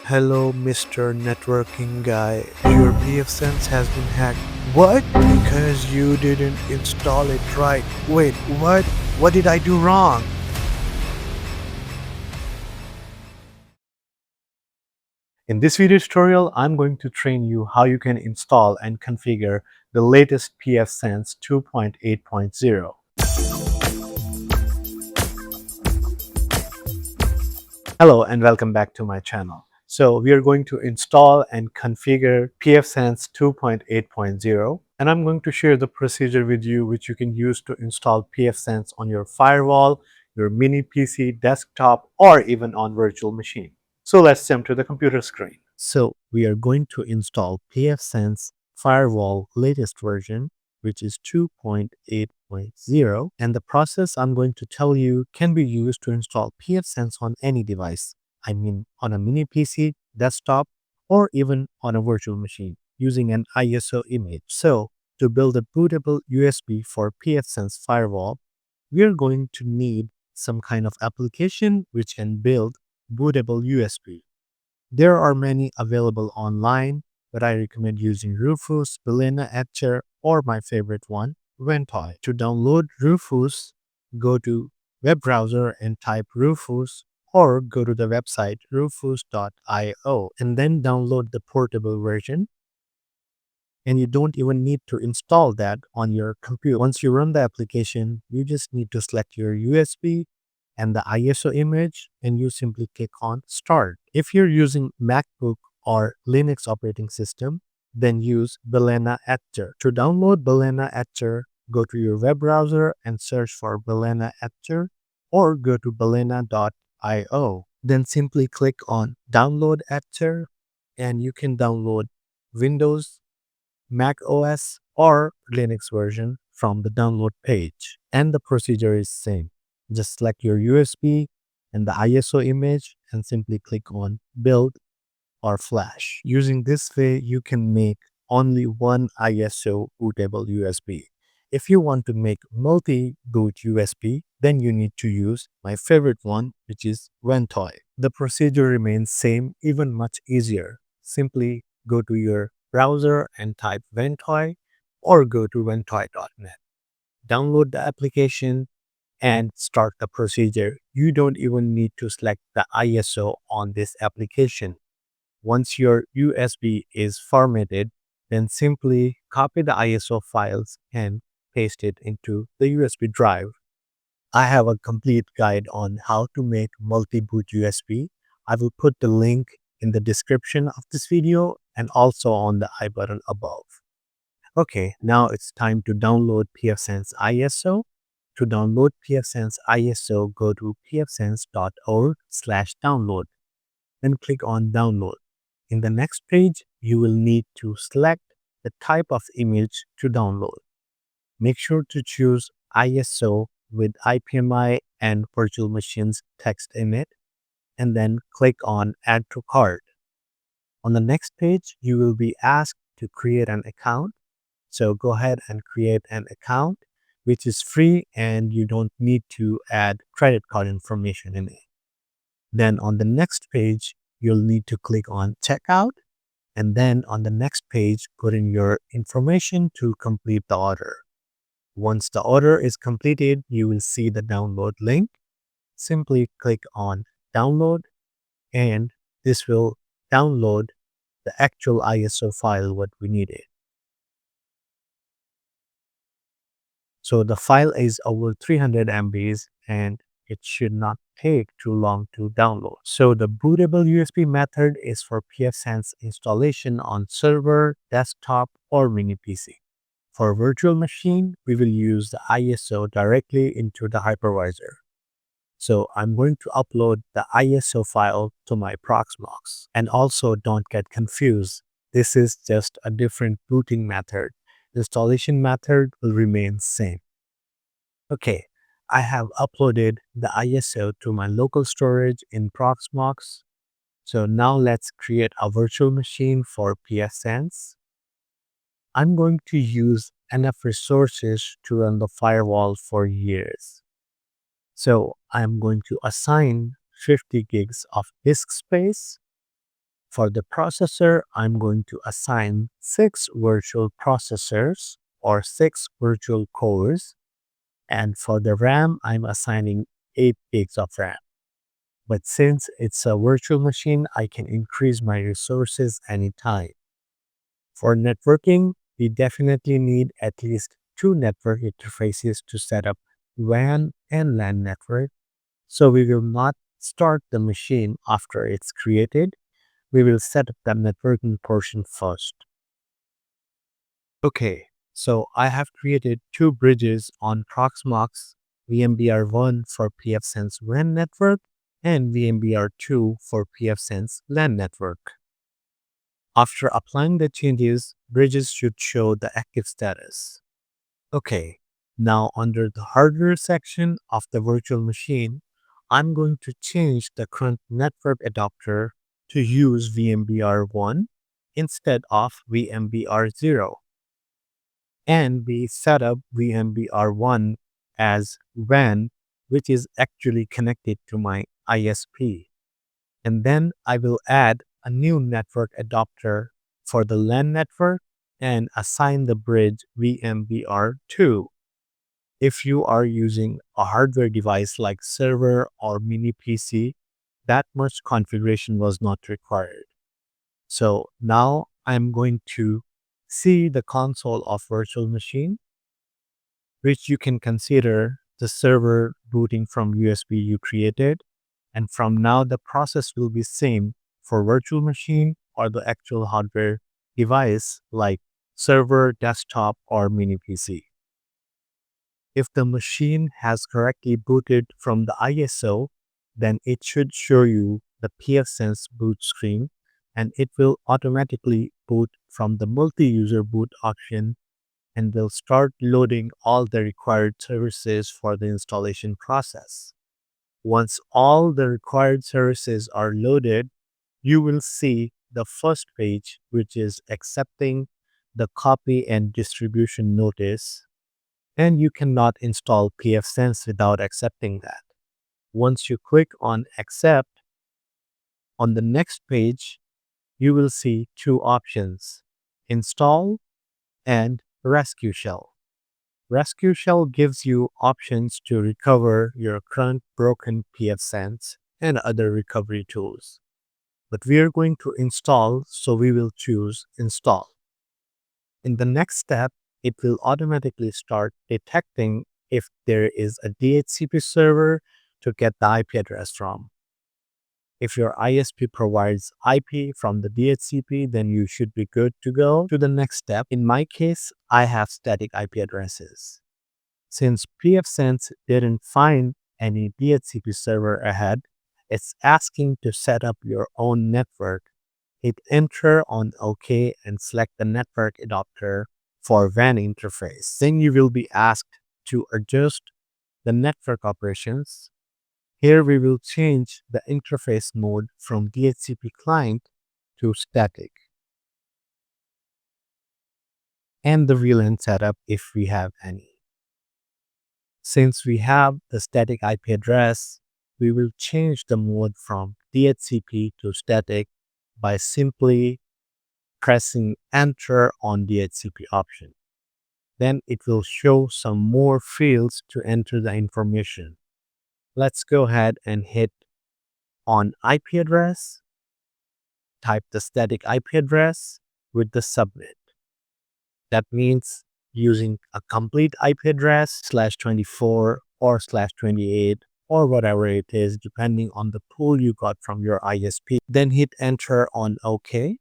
Hello, Mr. Networking Guy. Your pfSense has been hacked. What? Because you didn't install it right. Wait, what? What did I do wrong? In this video tutorial, I'm going to train you how you can install and configure the latest pfSense 2.8.0. Hello and welcome back to my channel. So we are going to install and configure pfSense 2.8.0, and I'm going to share the procedure with you which you can use to install pfSense on your firewall, your mini PC, desktop, or even on virtual machine. So let's jump to the computer screen. So we are going to install pfSense firewall latest version, which is 2.8.0, and the process I'm going to tell you can be used to install pfSense on any device. I mean on a mini PC, desktop, or even on a virtual machine using an ISO image. So to build a bootable USB for pfSense firewall, we are going to need some kind of application which can build bootable USB. There are many available online, but I recommend using Rufus, Balena Etcher, or my favorite one, Ventoy. To download Rufus, go to web browser and type Rufus, or go to the website rufus.io and then download the portable version. And you don't even need to install that on your computer. Once you run the application, you just need to select your USB and the ISO image, and you simply click on Start. If you're using MacBook or Linux operating system, then use Balena Etcher. To download Balena Etcher, go to your web browser and search for Balena Etcher, or go to balena.io. Then simply click on Download Etcher, and you can download Windows, Mac OS, or Linux version from the download page. And the procedure is same. Just select your USB and the ISO image and simply click on Build or Flash. Using this way, you can make only one ISO bootable USB. If you want to make multi-boot USB, then you need to use my favorite one, which is Ventoy. The procedure remains same, even much easier. Simply go to your browser and type Ventoy, or go to ventoy.net. Download the application and start the procedure. You don't even need to select the ISO on this application. Once your USB is formatted, then simply copy the ISO files and paste it into the USB drive. I have a complete guide on how to make multi-boot USB. I will put the link in the description of this video and also on the I button above. Okay, now it's time to download pfSense ISO. To download pfSense ISO, go to pfsense.org/download. Then click on Download. In the next page, you will need to select the type of image to download. Make sure to choose ISO with IPMI and virtual machines text in it, and then click on Add to Cart. On the next page, you will be asked to create an account. So go ahead and create an account, which is free and you don't need to add credit card information in it. Then on the next page, you'll need to click on Checkout. And then on the next page, put in your information to complete the order. Once the order is completed, you will see the download link. Simply click on Download, and this will download the actual ISO file what we needed. So the file is over 300 MBs and it should not take too long to download. So the bootable USB method is for pfSense installation on server, desktop, or mini PC. For virtual machine, we will use the ISO directly into the hypervisor. So I'm going to upload the ISO file to my proxmox. And also don't get confused. This is just a different booting method. The installation method will remain same. Okay, I have uploaded the ISO to my local storage in proxmox. So now let's create a virtual machine for pfSense. I'm going to use enough resources to run the firewall for years. So I'm going to assign 50 gigs of disk space For the processor, I'm going to assign 6 virtual processors or 6 virtual cores. And for the RAM, I'm assigning 8 gigs of RAM. But since it's a virtual machine, I can increase my resources anytime. For networking, we definitely need at least 2 network interfaces to set up WAN and LAN network. So we will not start the machine after it's created. We will set up the networking portion first. Okay, so I have created 2 bridges on proxmox VMBR1 for pfSense WAN network and VMBR2 for pfSense LAN network. After applying the changes, bridges should show the active status. Okay, now under the hardware section of the virtual machine, I'm going to change the current network adapter to use VMBR1 instead of VMBR0. And we set up VMBR1 as WAN, which is actually connected to my ISP. And then I will add a new network adapter for the LAN network and assign the bridge VMBR2. If you are using a hardware device like server or mini PC, that much configuration was not required. So now I'm going to see the console of virtual machine, which you can consider the server booting from USB you created. And from now, the process will be same for virtual machine or the actual hardware device like server, desktop, or mini PC. If the machine has correctly booted from the ISO, then it should show you the pfSense boot screen, and it will automatically boot from the multi-user boot option and will start loading all the required services for the installation process. Once all the required services are loaded, you will see the first page, which is accepting the copy and distribution notice. And you cannot install pfSense without accepting that. Once you click on accept, on the next page, you will see 2 options, install and rescue shell. Rescue shell gives you options to recover your current broken pfSense and other recovery tools. But we are going to install, so we will choose install. In the next step, it will automatically start detecting if there is a DHCP server to get the IP address from. If your ISP provides IP from the DHCP, then you should be good to go to the next step. In my case, I have static IP addresses. Since pfSense didn't find any DHCP server ahead, it's asking to set up your own network. Hit enter on OK and select the network adapter for WAN interface. Then you will be asked to adjust the network operations. Here we will change the interface mode from DHCP client to static, and the VLAN setup if we have any. Since we have the static IP address, we will change the mode from DHCP to static by simply pressing enter on DHCP option. Then it will show some more fields to enter the information. Let's go ahead and hit on IP address, type the static IP address with the subnet. That means using a complete IP address /24 or /28 or whatever it is, depending on the pool you got from your ISP. Then hit enter on OK.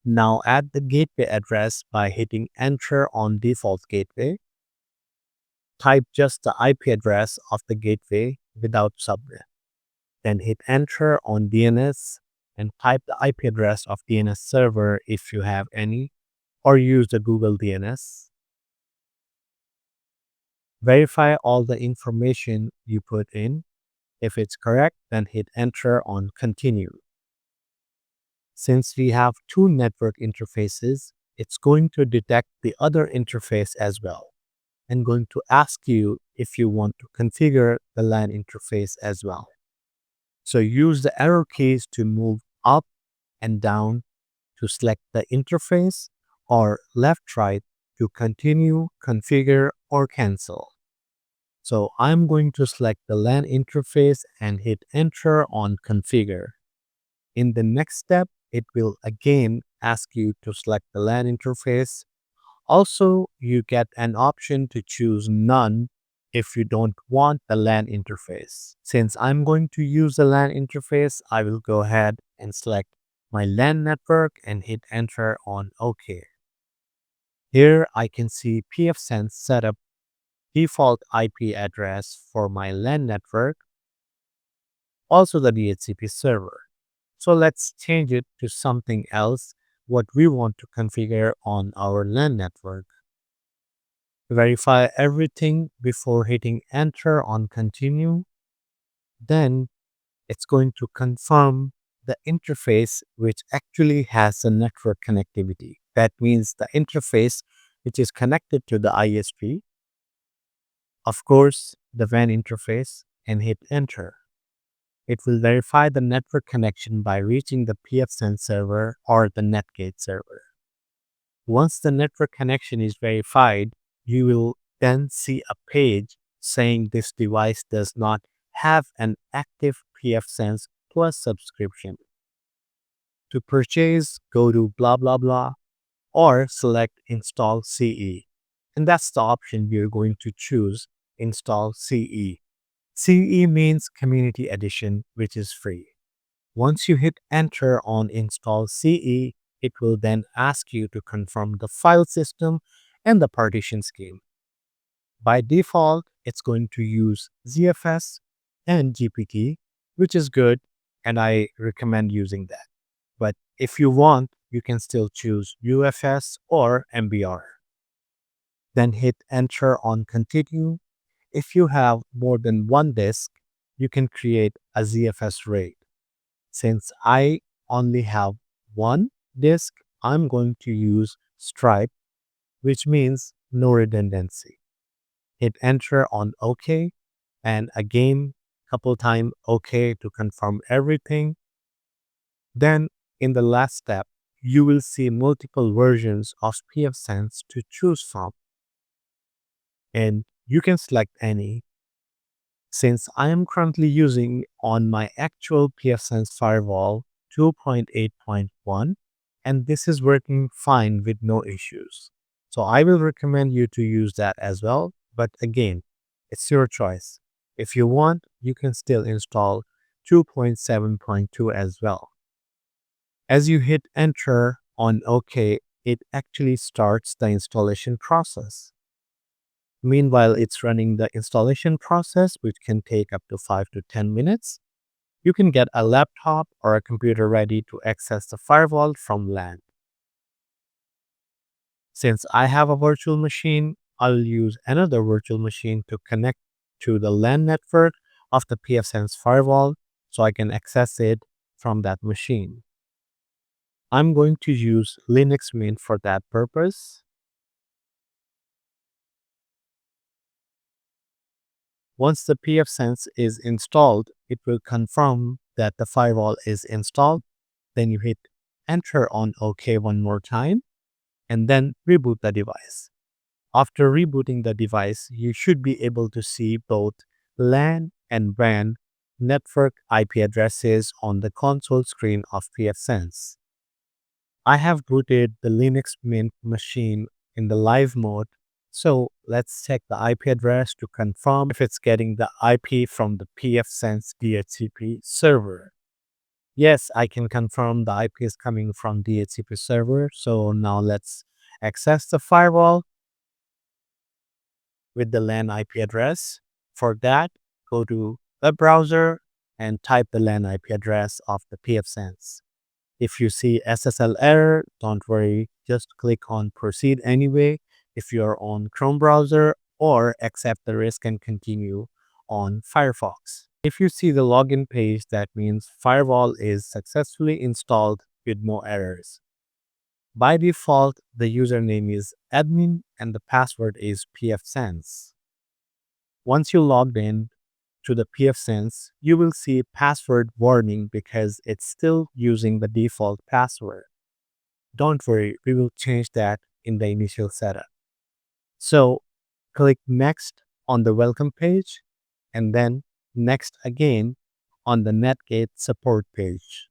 Now add the gateway address by hitting enter on default gateway. Type just the IP address of the gateway without subnet. Then hit enter on DNS and type the IP address of DNS server if you have any, or use the Google DNS. Verify all the information you put in. If it's correct, then hit enter on continue. Since we have 2 network interfaces, it's going to detect the other interface as well, and going to ask you if you want to configure the LAN interface as well. So use the arrow keys to move up and down to select the interface, or left right to continue, configure, or cancel. So I'm going to select the LAN interface and hit enter on configure. In the next step, it will again ask you to select the LAN interface. Also, you get an option to choose none if you don't want the LAN interface. Since I'm going to use the LAN interface, I will go ahead and select my LAN network and hit enter on OK. Here I can see pfSense setup default IP address for my LAN network, also the DHCP server. So let's change it to something else what we want to configure on our LAN network. Verify everything before hitting enter on continue. Then it's going to confirm the interface which actually has a network connectivity. That means the interface which is connected to the ISP, of course, the WAN interface, and hit enter. It will verify the network connection by reaching the pfSense server or the Netgate server. Once the network connection is verified, you will then see a page saying this device does not have an active pfSense Plus subscription. To purchase, go to blah blah blah or select install CE. And that's the option we are going to choose, install CE. CE means Community Edition, which is free. Once you hit enter on install CE, it will then ask you to confirm the file system and the partition scheme. By default, it's going to use ZFS and GPT, which is good, and I recommend using that. But if you want, you can still choose UFS or MBR. Then hit enter on continue. If you have more than one disk, you can create a ZFS RAID. Since I only have one disk, I'm going to use Stripe, which means no redundancy. Hit enter on OK, and again, couple time OK to confirm everything. Then in the last step, you will see multiple versions of pfSense to choose from, and you can select any. Since I am currently using on my actual pfSense firewall 2.8.1, and this is working fine with no issues. So I will recommend you to use that as well, but again, it's your choice. If you want, you can still install 2.7.2 as well. As you hit enter on OK, it actually starts the installation process. Meanwhile, it's running the installation process, which can take up to 5 to 10 minutes. You can get a laptop or a computer ready to access the firewall from LAN. Since I have a virtual machine, I'll use another virtual machine to connect to the LAN network of the pfSense firewall so I can access it from that machine. I'm going to use Linux Mint for that purpose. Once the pfSense is installed, it will confirm that the firewall is installed. Then you hit enter on OK one more time and then reboot the device. After rebooting the device, you should be able to see both LAN and WAN network IP addresses on the console screen of pfSense. I have booted the Linux Mint machine in the live mode, so let's check the IP address to confirm if it's getting the IP from the pfSense DHCP server. Yes, I can confirm the IP is coming from DHCP server, so now let's access the firewall with the LAN IP address. For that, go to web browser and type the LAN IP address of the pfSense. If you see SSL error, don't worry, just click on proceed anyway if you're on Chrome browser, or accept the risk and continue on Firefox. If you see the login page, that means firewall is successfully installed with no errors. By default, the username is admin and the password is pfSense. Once you logged in, to the pfSense, you will see password warning because it's still using the default password. Don't worry, we will change that in the initial setup. So click Next on the welcome page and then Next again on the Netgate support page.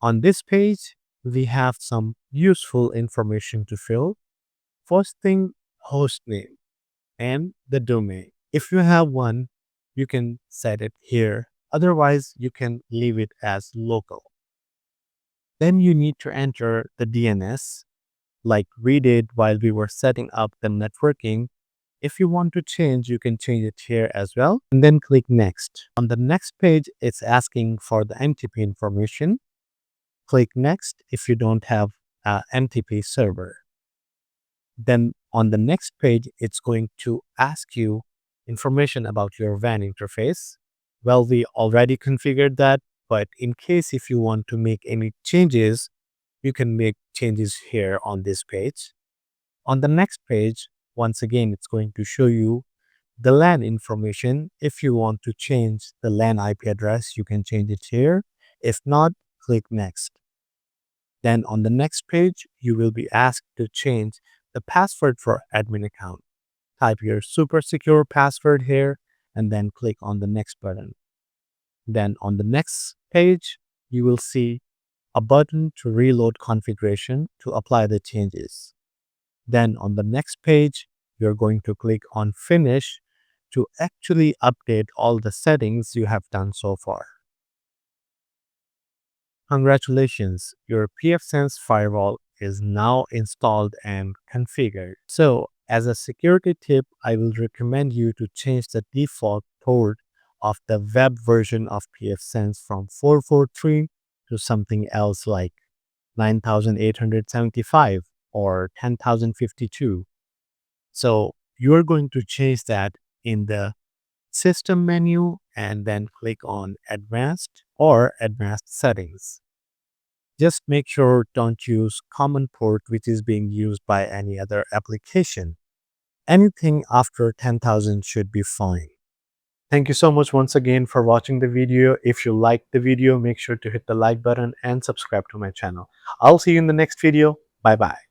On this page, we have some useful information to fill. First thing, host name and the domain. If you have one, you can set it here. Otherwise, you can leave it as local. Then you need to enter the DNS like we did while we were setting up the networking. If you want to change, you can change it here as well. And then click Next. On the next page, it's asking for the MTP information. Click Next if you don't have an MTP server. Then on the next page, it's going to ask you information about your WAN interface. Well, we already configured that, but in case if you want to make any changes, you can make changes here on this page. On the next page, once again, it's going to show you the LAN information. If you want to change the LAN IP address, you can change it here. If not, click Next. Then on the next page, you will be asked to change the password for admin account. Type your super secure password here and then click on the next button. Then on the next page, you will see a button to reload configuration to apply the changes. Then on the next page, you're going to click on Finish to actually update all the settings you have done so far. Congratulations, your pfSense firewall is now installed and configured. So, as a security tip, I will recommend you to change the default port of the web version of pfSense from 443 to something else like 9875 or 10052. So you're going to change that in the system menu and then click on advanced or advanced settings. Just make sure don't use common port which is being used by any other application. Anything after 10,000 should be fine. Thank you so much once again for watching the video. If you liked the video, make sure to hit the like button and subscribe to my channel. I'll see you in the next video. Bye bye.